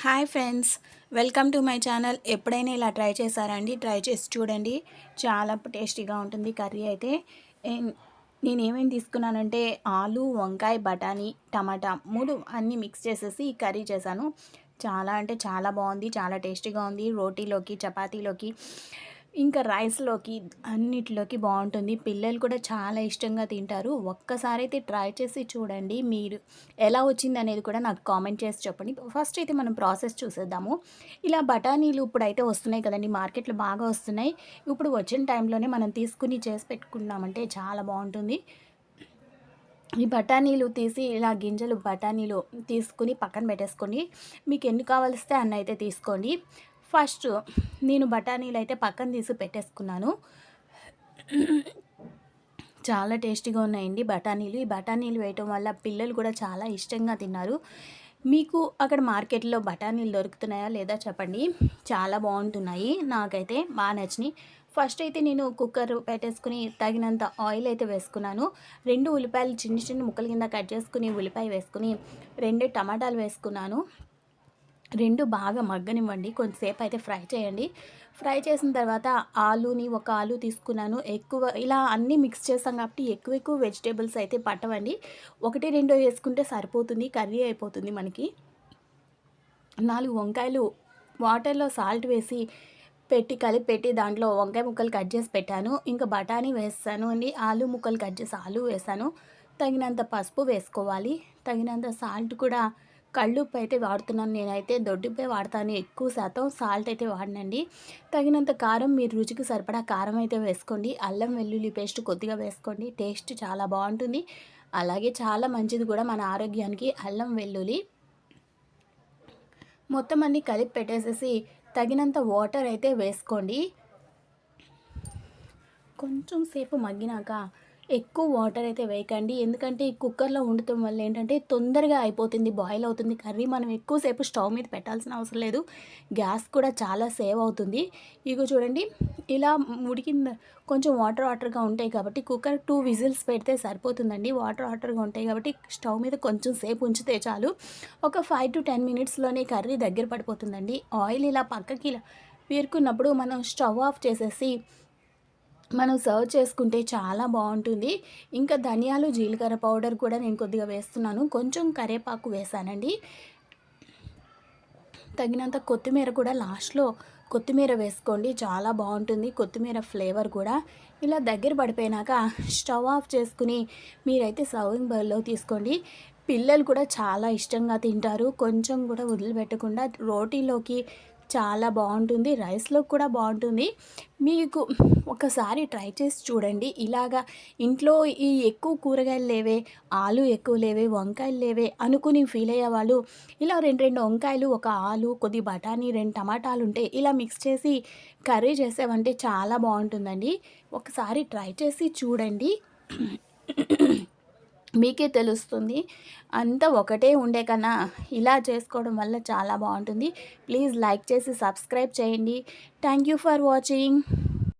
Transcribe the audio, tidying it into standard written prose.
Hi friends, welcome to my channel. ఎప్పుడైనా ఇలా try చేశారండి? ట్రై చేసి చూడండి, చాలా టేస్టీగా ఉంటుంది కర్రీ అయితే. నేను ఏమేమి తీసుకున్నానంటే ఆలు, వంకాయ, బఠానీ, టమాటా 3 అన్నీ మిక్స్ చేసేసి ఈ కర్రీ చేశాను. చాలా అంటే చాలా బాగుంది, చాలా టేస్టీగా ఉంది. రోటీలోకి, చపాతీలోకి, ఇంకా రైస్లోకి అన్నిటిలోకి బాగుంటుంది. పిల్లలు కూడా చాలా ఇష్టంగా తింటారు. ఒక్కసారి అయితే ట్రై చేసి చూడండి. మీరు ఎలా వచ్చింది అనేది కూడా నాకు కామెంట్ చేసి చెప్పండి. ఫస్ట్ అయితే మనం ప్రాసెస్ చూసేద్దాము. ఇలా బఠానీలు ఇప్పుడైతే వస్తున్నాయి కదండి, మార్కెట్లో బాగా వస్తున్నాయి. ఇప్పుడు వచ్చిన టైంలోనే మనం తీసుకుని చేసి పెట్టుకున్నామంటే చాలా బాగుంటుంది. ఈ బఠానీలు తీసి ఇలా గింజలు బఠానీలు తీసుకుని పక్కన పెట్టేసుకోండి. మీకు ఎన్ని కావలిస్తే అన్ని అయితే తీసుకోండి. ఫస్ట్ నేను బఠానీలు అయితే పక్కన తీసి పెట్టేసుకున్నాను. చాలా టేస్టీగా ఉన్నాయండి బఠానీలు. ఈ బఠానీలు వేయటం వల్ల పిల్లలు కూడా చాలా ఇష్టంగా తిన్నారు. మీకు అక్కడ మార్కెట్లో బఠానీలు దొరుకుతున్నాయా లేదా చెప్పండి. చాలా బాగుంటున్నాయి, నాకైతే బాగా నచ్చినాయి. ఫస్ట్ అయితే నేను కుక్కర్ పెట్టేసుకుని తగినంత ఆయిల్ అయితే వేసుకున్నాను. 2 ఉల్లిపాయలు చిన్న చిన్న ముక్కల కింద కట్ చేసుకుని ఉల్లిపాయ వేసుకుని 2 టమాటాలు వేసుకున్నాను. 2 బాగా మగ్గనివ్వండి, కొంచెంసేపు అయితే ఫ్రై చేయండి. ఫ్రై చేసిన తర్వాత ఒక ఆలు తీసుకున్నాను. ఎక్కువ ఇలా అన్నీ మిక్స్ చేస్తాం కాబట్టి ఎక్కువ వెజిటేబుల్స్ అయితే పట్టవండి. 1, 2 వేసుకుంటే సరిపోతుంది, కర్రీ అయిపోతుంది మనకి. 4 వంకాయలు వాటర్లో సాల్ట్ వేసి కలిపి పెట్టి దాంట్లో వంకాయ ముక్కలు కట్ చేసి పెట్టాను. ఇంకా బఠానీ వేస్తాను అండి. ఆలు ముక్కలు కట్ చేసి ఆలు వేసాను. తగినంత పసుపు వేసుకోవాలి. తగినంత సాల్ట్ కూడా, కళ్ళుప్పు అయితే వాడుతున్నాను నేనైతే. దొడ్డుప్పే వాడతాను, ఎక్కువ శాతం సాల్ట్ అయితే వాడనండి. తగినంత కారం, మీరు రుచికి సరిపడా కారం అయితే వేసుకోండి. అల్లం వెల్లుల్లి పేస్ట్ కొద్దిగా వేసుకోండి, టేస్ట్ చాలా బాగుంటుంది. అలాగే చాలా మంచిది కూడా మన ఆరోగ్యానికి అల్లం వెల్లుల్లి. మొత్తం అన్నీ కలిపి పెట్టేసేసి తగినంత వాటర్ అయితే వేసుకోండి. కొంచెం సేపు మగ్గినాక ఎక్కువ వాటర్ అయితే వేయకండి, ఎందుకంటే ఈ కుక్కర్లో ఉండటం వల్ల ఏంటంటే తొందరగా అయిపోతుంది, బాయిల్ అవుతుంది కర్రీ. మనం ఎక్కువసేపు స్టవ్ మీద పెట్టాల్సిన అవసరం లేదు, గ్యాస్ కూడా చాలా సేవ్ అవుతుంది. ఇగో చూడండి, ఇలా ఉడికింది. కొంచెం వాటర్గా ఉంటాయి కాబట్టి కుక్కర్ 2 విజిల్స్ పెడితే సరిపోతుందండి. వాటర్గా ఉంటాయి కాబట్టి స్టవ్ మీద కొంచెం సేపు ఉంచితే చాలు. ఒక 5 to 10 మినిట్స్లోనే కర్రీ దగ్గర పడిపోతుందండి. ఆయిల్ ఇలా పక్కకి వీరుకున్నప్పుడు మనం స్టవ్ ఆఫ్ చేసేసి మనం సర్వ్ చేసుకుంటే చాలా బాగుంటుంది. ఇంకా ధనియాలు, జీలకర్ర పౌడర్ కూడా నేను కొద్దిగా వేస్తున్నాను. కొంచెం కరివేపాకు వేసానండి. తగినంత కొత్తిమీర కూడా లాస్ట్లో కొత్తిమీర వేసుకోండి, చాలా బాగుంటుంది కొత్తిమీర ఫ్లేవర్ కూడా. ఇలా దగ్గర పడిపోయినాక స్టవ్ ఆఫ్ చేసుకుని మీరైతే సర్వింగ్ బౌల్లో తీసుకోండి. పిల్లలు కూడా చాలా ఇష్టంగా తింటారు, కొంచెం కూడా వదిలిపెట్టకుండా. రోటీలోకి చాలా బాగుంటుంది, రైస్లో కూడా బాగుంటుంది. మీకు ఒకసారి ట్రై చేసి చూడండి. ఇలాగా ఇంట్లో ఈ ఎక్కువ కూరగాయలు లేవే, ఆలు ఎక్కువ లేవే, వంకాయలు లేవే అనుకుని ఫీల్ అయ్యేవాళ్ళు ఇలా 2 వంకాయలు, ఒక ఆలు, కొద్ది బఠానీ, 2 టమాటాలు ఉంటే ఇలా మిక్స్ చేసి కర్రీ చేసామంటే చాలా బాగుంటుందండి. ఒకసారి ట్రై చేసి చూడండి, మీకే తెలుస్తుంది. అంతా ఒకటే ఉండే కన్నా ఇలా చేసుకోవడం వల్ల చాలా బాగుంటుంది. ప్లీజ్ లైక్ చేసి సబ్స్క్రైబ్ చేయండి. Thank you for watching.